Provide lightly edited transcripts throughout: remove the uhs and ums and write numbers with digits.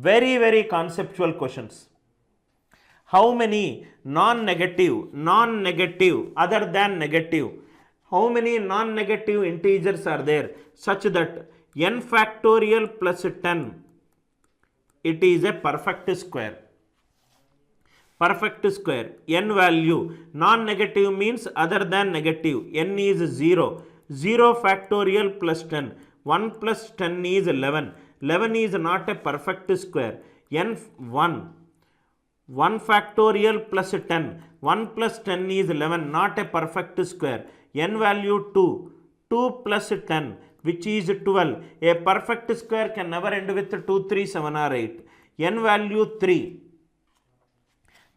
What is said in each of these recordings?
Very conceptual questions. How many non-negative other than negative, how many non-negative integers are there such that n factorial plus 10, it is a perfect square. Perfect square, n value, non-negative means other than negative, n is 0, 0 factorial plus 10, 1 plus 10 is 11, 11 is not a perfect square, n 1 factorial plus 10, 1 plus 10 is 11, not a perfect square, n value 2, 2 plus 10, which is 12, a perfect square can never end with 2, 3, 7 or 8, n value 3,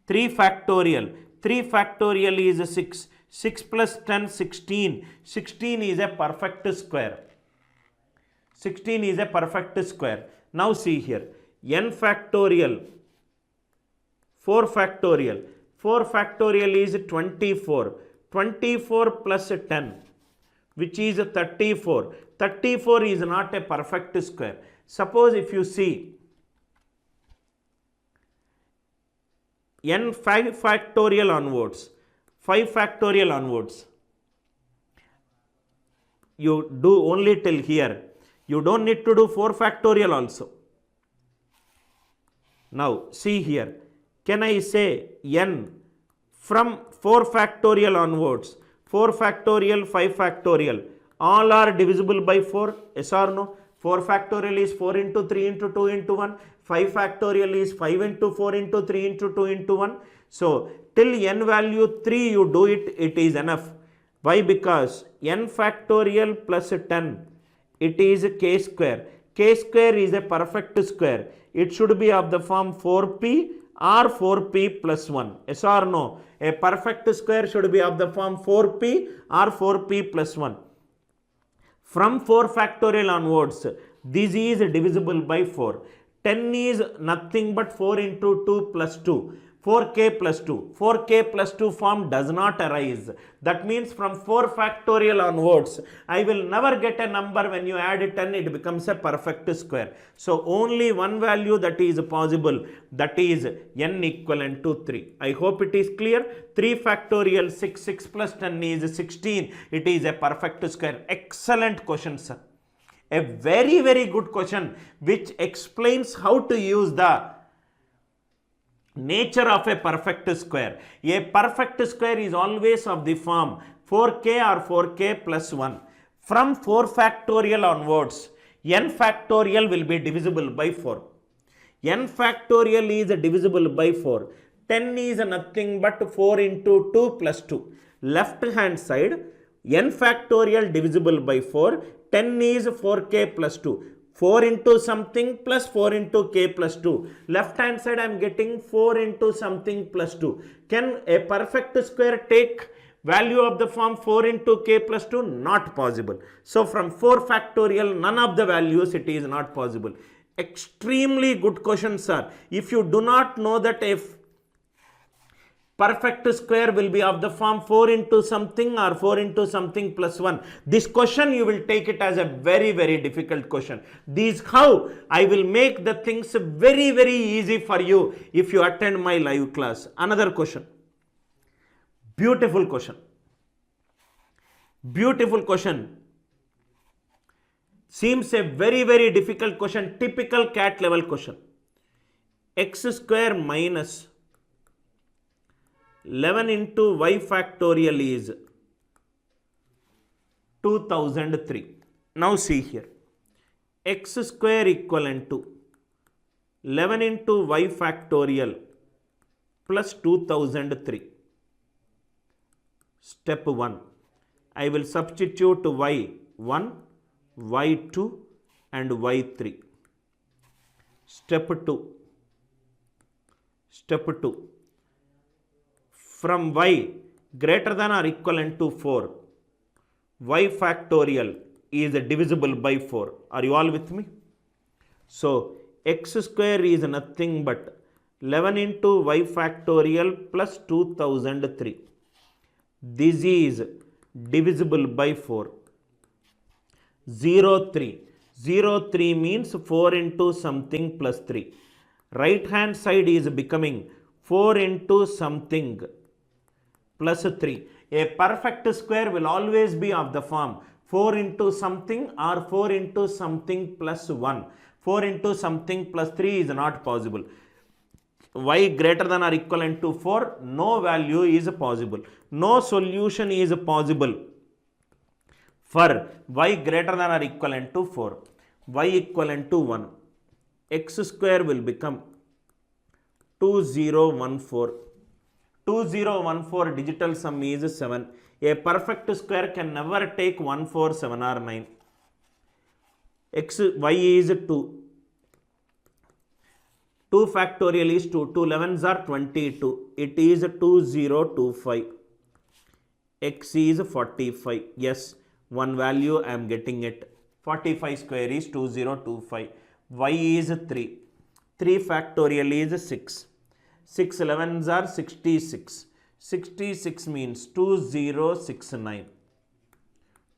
3 factorial is 6, 6 plus 10, 16, 16 is a perfect square, 16 is a perfect square. Now see here, n factorial, 4 factorial is 24, 24 plus 10, which is 34, 34 is not a perfect square. Suppose if you see n 5 factorial onwards, 5 factorial onwards, you do only till here, you don't need to do 4 factorial also. Now see here, can I say n from 4 factorial onwards, 4 factorial, 5 factorial, all are divisible by 4, yes or no? 4 factorial is 4 into 3 into 2 into 1, 5 factorial is 5 into 4 into 3 into 2 into 1. So till n value 3 you do it, it is enough. Why? Because n factorial plus 10, it is k square. K square is a perfect square. It should be of the form 4p or 4p plus 1. Yes or no? A perfect square should be of the form 4p or 4p plus 1. From 4 factorial onwards, this is divisible by 4. 10 is nothing but 4 into 2 plus 2. 4k plus 2. 4k plus 2 form does not arise. That means from 4 factorial onwards, I will never get a number when you add 10, it becomes a perfect square. So only one value that is possible, that is n equivalent to 3. I hope it is clear. 3 factorial 6, 6 plus 10 is 16. It is a perfect square. Excellent question, sir. A very good question which explains how to use the nature of a perfect square. A perfect square is always of the form 4k or 4k plus 1. From 4 factorial onwards, n factorial will be divisible by 4. n factorial is divisible by 4. 10 is nothing but 4 into 2 plus 2. Left hand side, n factorial divisible by 4. 10 is 4k plus 2. 4 into something plus 4 into k plus 2. Left hand side I am getting 4 into something plus 2. Can a perfect square take value of the form 4 into k plus 2? Not possible. So from 4 factorial, none of the values, it is not possible. Extremely good question, sir. If you do not know that if perfect square will be of the form 4 into something or 4 into something plus 1. This question you will take it as a very difficult question. This is how I will make the things very easy for you if you attend my live class. Another question. Beautiful question. Beautiful question. Seems a very difficult question. Typical cat level question. X square minus 11 into y factorial is 2003. Now see here, x square equivalent to 11 into y factorial plus 2003. Step 1, I will substitute y1, y2 and y3. Step 2, from y greater than or equivalent to 4, y factorial is divisible by 4. Are you all with me? So x square is nothing but 11 into y factorial plus 2003. This is divisible by 4. 0, 3. 0, 3 means 4 into something plus 3. Right hand side is becoming 4 into something plus 3. A perfect square will always be of the form 4 into something or 4 into something plus 1. 4 into something plus 3 is not possible. Y greater than or equivalent to 4, no value is possible. No solution is possible for y greater than or equivalent to 4. Y equivalent to 1. X square will become 2014. 2014 digital sum is 7. A perfect square can never take 1, 4, 7 or 9. Y is 2. 2 factorial is 2. 2 11s are 22. It is 2025. X is 45. Yes, one value I am getting it. 45 square is 2025. Y is 3. 3 factorial is 6. 6 11s are 66. 66 means 2069.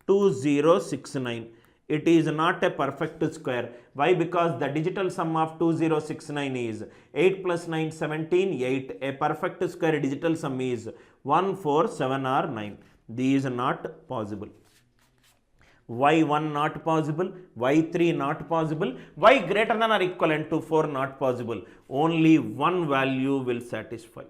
2069. It is not a perfect square. Why? Because the digital sum of 2069 is 8 plus 9, 17, 8. A perfect square digital sum is 1, 4, 7 or 9. These are not possible. Y1 not possible, Y3 not possible, Y greater than or equivalent to 4 not possible. Only one value will satisfy.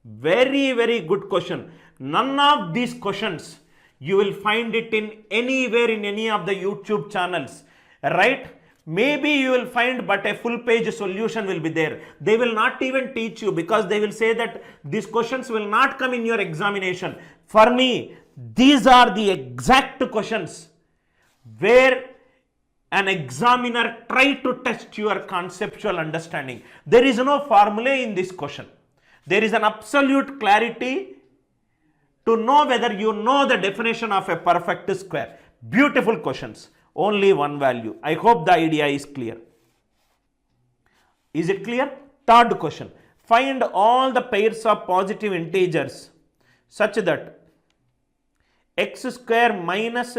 Very, very good question. None of these questions you will find it in anywhere in any of the YouTube channels, right? Maybe you will find, but a full page solution will be there. They will not even teach you because they will say that these questions will not come in your examination. For me, these are the exact questions where an examiner try to test your conceptual understanding. There is no formula in this question. There is an absolute clarity to know whether you know the definition of a perfect square. Beautiful questions. Only one value. I hope the idea is clear. Is it clear? Third question. Find all the pairs of positive integers such that x square minus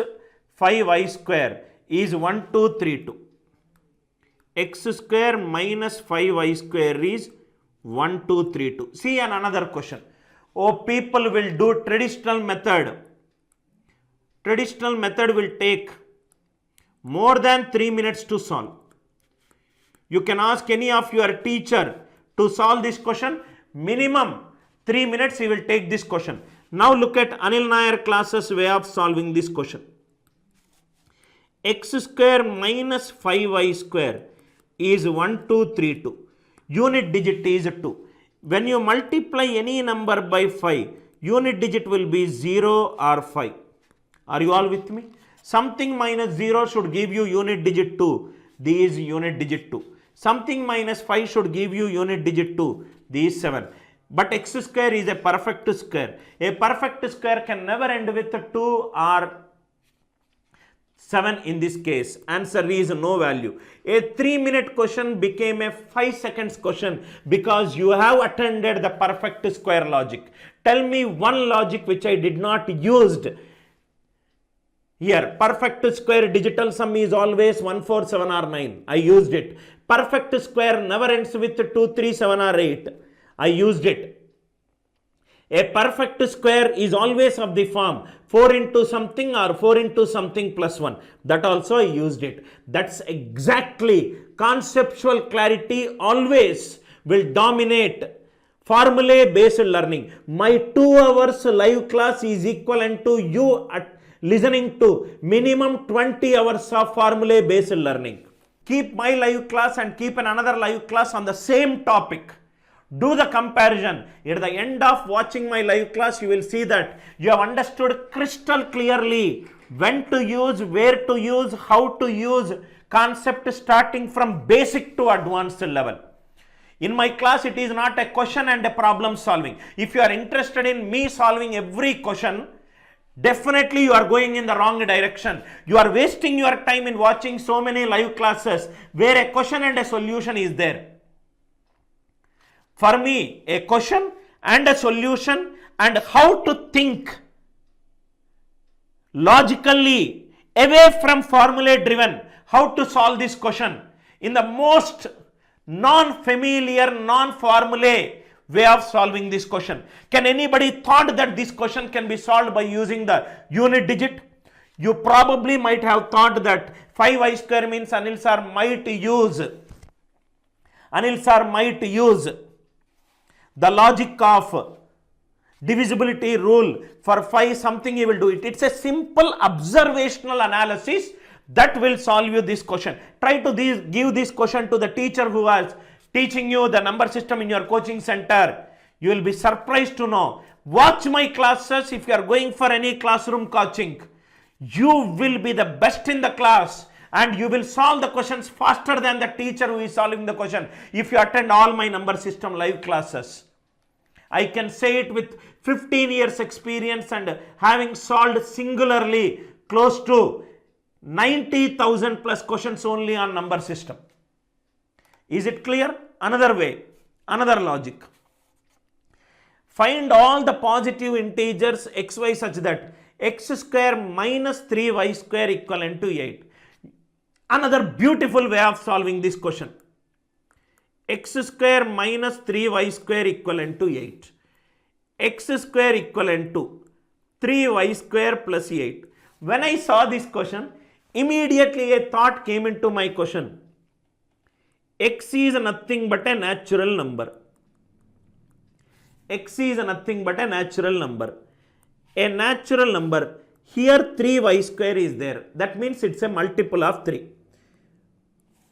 5y square is 1, 2, 3, 2. X square minus 5y square is 1, 2, 3, 2. See another question. Oh, people will do traditional method. Traditional method will take more than 3 minutes to solve. You can ask any of your teacher to solve this question. Minimum 3 minutes he will take this question. Now look at Anil Nair classes way of solving this question. X square minus 5y square is 1, 2, 3, 2. Unit digit is 2. When you multiply any number by 5, unit digit will be 0 or 5. Are you all with me? Something minus 0 should give you unit digit 2. This is unit digit 2. Something minus 5 should give you unit digit 2. This is 7. But x square is a perfect square. A perfect square can never end with 2 or 7 in this case. Answer is no value. A 3-minute question became a 5 seconds question because you have attended the perfect square logic. Tell me one logic which I did not used. Here, perfect square digital sum is always 1, 4, 7 or 9. I used it. Perfect square never ends with 2, 3, 7 or 8. I used it. A perfect square is always of the form 4 into something or 4 into something plus 1. That also I used it. That's exactly conceptual clarity always will dominate formulae based learning. My 2 hours live class is equivalent to you listening to minimum 20 hours of formulae based learning. Keep my live class and keep another live class on the same topic. Do the comparison. At the end of watching my live class, you will see that you have understood crystal clearly when to use, where to use, how to use concept starting from basic to advanced level. In my class, it is not a question and a problem solving. If you are interested in me solving every question, definitely you are going in the wrong direction. You are wasting your time in watching so many live classes where a question and a solution is there. For me, a question and a solution and how to think logically away from formula driven, how to solve this question in the most non-familiar, non-formulae way of solving this question. Can anybody thought that this question can be solved by using the unit digit? You probably might have thought that 5y square means Anil sir might use the logic of divisibility rule for 5 something he will do it. It's a simple observational analysis that will solve you this question. Try to give this question to the teacher who was teaching you the number system in your coaching center. You will be surprised to know. Watch my classes if you are going for any classroom coaching. You will be the best in the class and you will solve the questions faster than the teacher who is solving the question if you attend all my number system live classes. I can say it with 15 years experience and having solved singularly close to 90,000 plus questions only on number system. Is it clear? Another way, another logic. Find all the positive integers xy such that x square minus 3y square equivalent to 8. Another beautiful way of solving this question. X square minus 3y square equivalent to 8. X square equivalent to 3y square plus 8. When I saw this question, immediately a thought came into my question. X is nothing but a natural number. X is nothing but a natural number. A natural number. Here 3y square is there. That means it's a multiple of 3.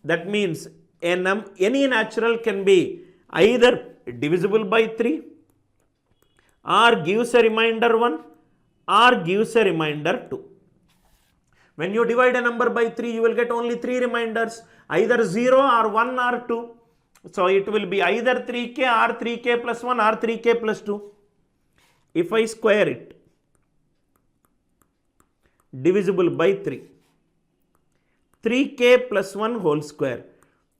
That means any natural can be either divisible by 3 or gives a remainder 1 or gives a remainder 2. When you divide a number by 3, you will get only 3 reminders, either 0 or 1 or 2. So it will be either 3k or 3k plus 1 or 3k plus 2. If I square it, divisible by 3. 3k plus 1 whole square.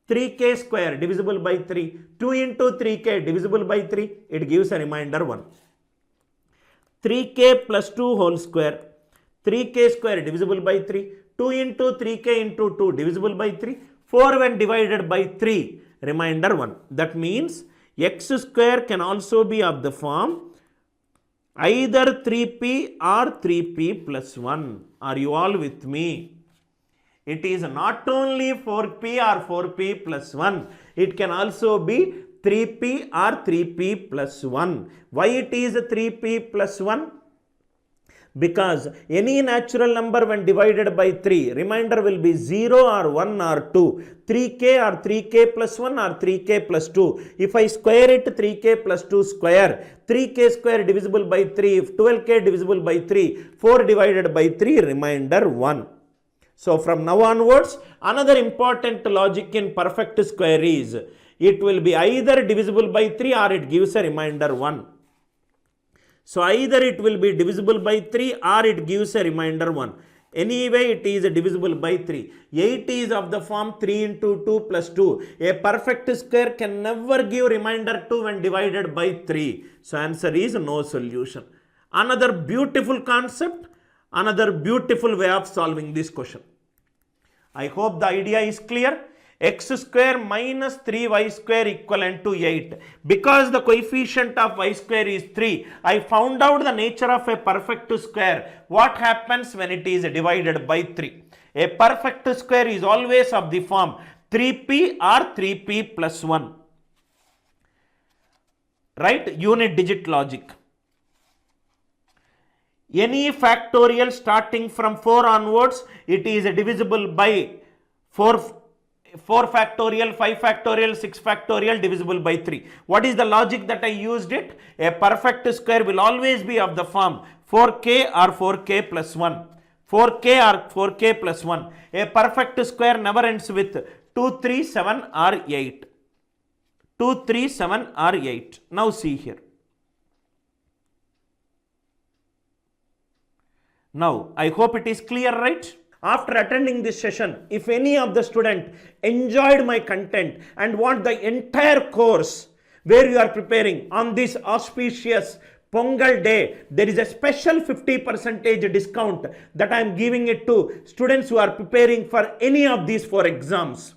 3k square divisible by 3. 2 into 3k divisible by 3. It gives a remainder 1. 3k plus 2 whole square. 3k square divisible by 3. 2 into 3k into 2 divisible by 3. 4 when divided by 3, remainder 1. That means x square can also be of the form either 3p or 3p plus 1. Are you all with me? It is not only 4p or 4p plus 1. It can also be 3p or 3p plus 1. Why it is 3p plus 1? Because any natural number when divided by 3, remainder will be 0 or 1 or 2. 3k or 3k plus 1 or 3k plus 2. If I square it, 3k plus 2 square. 3k square divisible by 3. 12k divisible by 3. 4 divided by 3, remainder 1. So from now onwards, another important logic in perfect square is, it will be either divisible by 3 or it gives a remainder 1. So either it will be divisible by 3 or it gives a remainder 1. Anyway, it is divisible by 3. 8 is of the form 3 into 2 plus 2. A perfect square can never give remainder 2 when divided by 3. So answer is no solution. Another beautiful concept, another beautiful way of solving this question. I hope the idea is clear. X square minus 3y square equivalent to 8. Because the coefficient of y square is 3, I found out the nature of a perfect square. What happens when it is divided by 3? A perfect square is always of the form 3p or 3p plus 1. Right? Unit digit logic. Any factorial starting from 4 onwards, it is divisible by 4 factorial, 5 factorial, 6 factorial, divisible by 3. What is the logic that I used it? A perfect square will always be of the form 4k or 4k plus 1. 4k or 4k plus 1. A perfect square never ends with 2, 3, 7 or 8. 2, 3, 7 or 8. Now see here. Now, I hope it is clear, right? After attending this session, if any of the student enjoyed my content and want the entire course where you are preparing on this auspicious Pongal day, there is a special 50% discount that I am giving it to students who are preparing for any of these 4 exams.